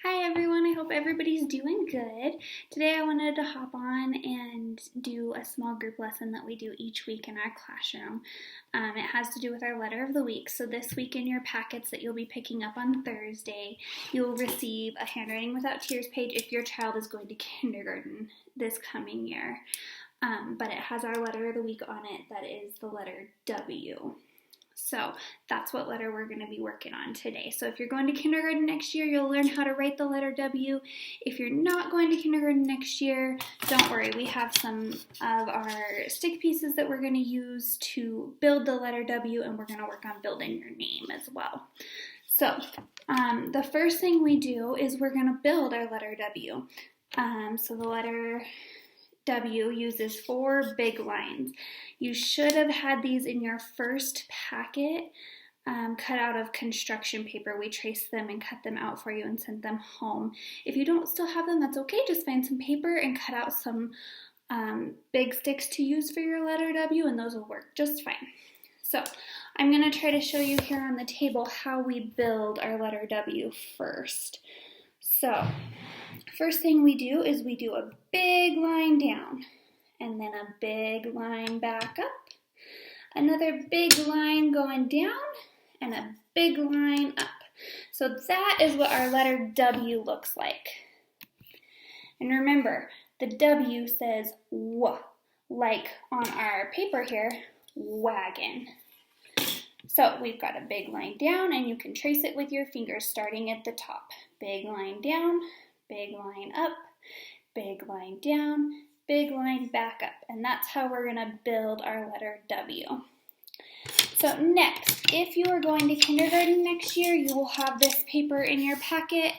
Hi everyone, I hope everybody's doing good. Today I wanted to hop on and do a small group lesson that we do each week in our classroom. It has to do with our letter of the week. So this week in your packets that you'll be picking up on Thursday, you'll receive a Handwriting Without Tears page if your child is going to kindergarten this coming year. But it has our letter of the week on it, that is the letter W. So that's what letter we're going to be working on today. So if you're going to kindergarten next year, you'll learn how to write the letter W. If you're not going to kindergarten next year, don't worry. We have some of our stick pieces that we're going to use to build the letter W, and we're going to work on building your name as well. So the first thing we do is we're going to build our letter W. So the letter W uses 4 big lines. You should have had these in your first packet cut out of construction paper. We traced them and cut them out for you and sent them home. If you don't still have them, that's okay. Just find some paper and cut out some big sticks to use for your letter W, and those will work just fine. So I'm going to try to show you here on the table how we build our letter W first. So first thing we do is we do a big line down, and then a big line back up, another big line going down, and a big line up. So that is what our letter W looks like. And remember, the W says W, like on our paper here, wagon. So we've got a big line down, and you can trace it with your fingers starting at the top. Big line down, big line up, big line down, big line back up. And that's how we're going to build our letter W. So next, if you are going to kindergarten next year, you will have this paper in your packet.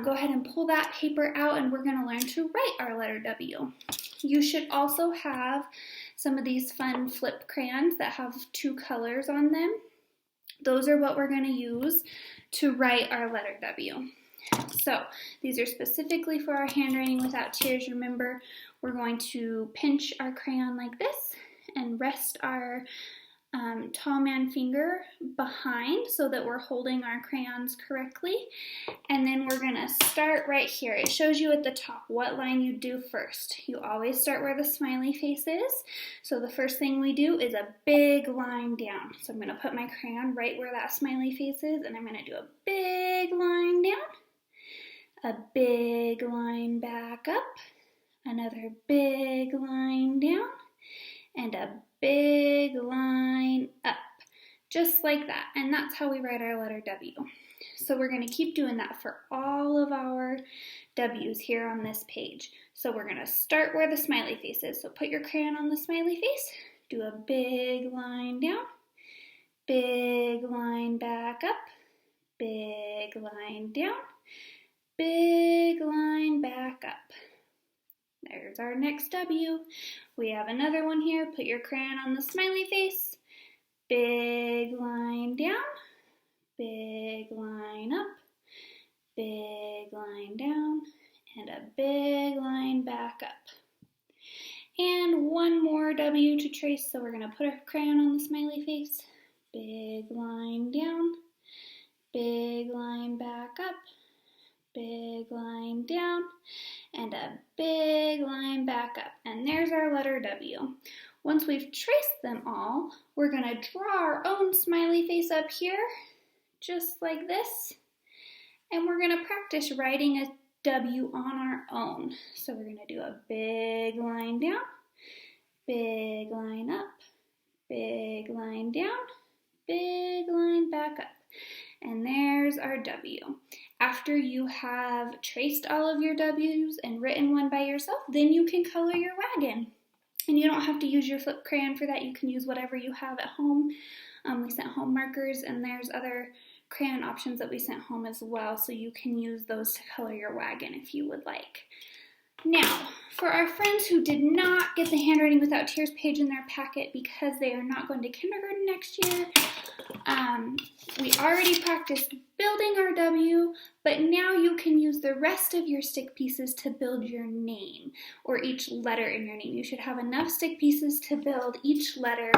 Go ahead and pull that paper out, and we're going to learn to write our letter W. You should also have some of these fun flip crayons that have 2 colors on them. Those are what we're going to use to write our letter W. So these are specifically for our Handwriting Without Tears. Remember, we're going to pinch our crayon like this and rest our tall man finger behind so that we're holding our crayons correctly. And then we're going to start right here. It shows you at the top what line you do first. You always start where the smiley face is. So the first thing we do is a big line down. So I'm going to put my crayon right where that smiley face is, and I'm going to do a big line down, a big line back up, another big line down, and a big line up, just like that. And that's how we write our letter W. So we're going to keep doing that for all of our W's here on this page. So we're going to start where the smiley face is. So put your crayon on the smiley face, do a big line down, big line back up, big line down, big line back up. There's our next W. We have another one here. Put your crayon on the smiley face. Big line down, big line up, big line down, and a big line back up. And one more W to trace, so we're going to put our crayon on the smiley face. Big line down, big line back up, big line down, and a big line back up. And there's our letter W. Once we've traced them all, we're going to draw our own smiley face up here, just like this. And we're going to practice writing a W on our own. So we're going to do a big line down, big line up, big line down, big line back up. And there's our W. After you have traced all of your W's and written one by yourself, then you can color your wagon. And you don't have to use your flip crayon for that. You can use whatever you have at home. We sent home markers, and there's other crayon options that we sent home as well, so you can use those to color your wagon if you would like. Now, for our friends who did not get the Handwriting Without Tears page in their packet because they are not going to kindergarten next year, we already practiced building our W, but now you can use the rest of your stick pieces to build your name, or each letter in your name. You should have enough stick pieces to build each letter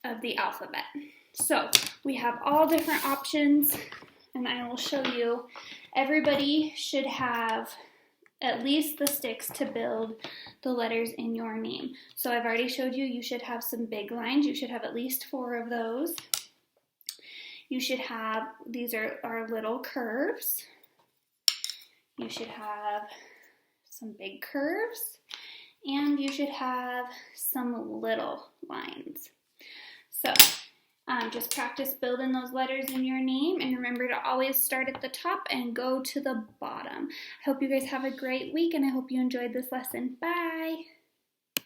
of the alphabet. So we have all different options and I will show you. Everybody should have at least the sticks to build the letters in your name. So I've already showed you, you should have some big lines. You should have at least 4 of those. You should have, these are our little curves. You should have some big curves, and you should have some little lines. So just practice building those letters in your name, and remember to always start at the top and go to the bottom. I hope you guys have a great week, and I hope you enjoyed this lesson. Bye!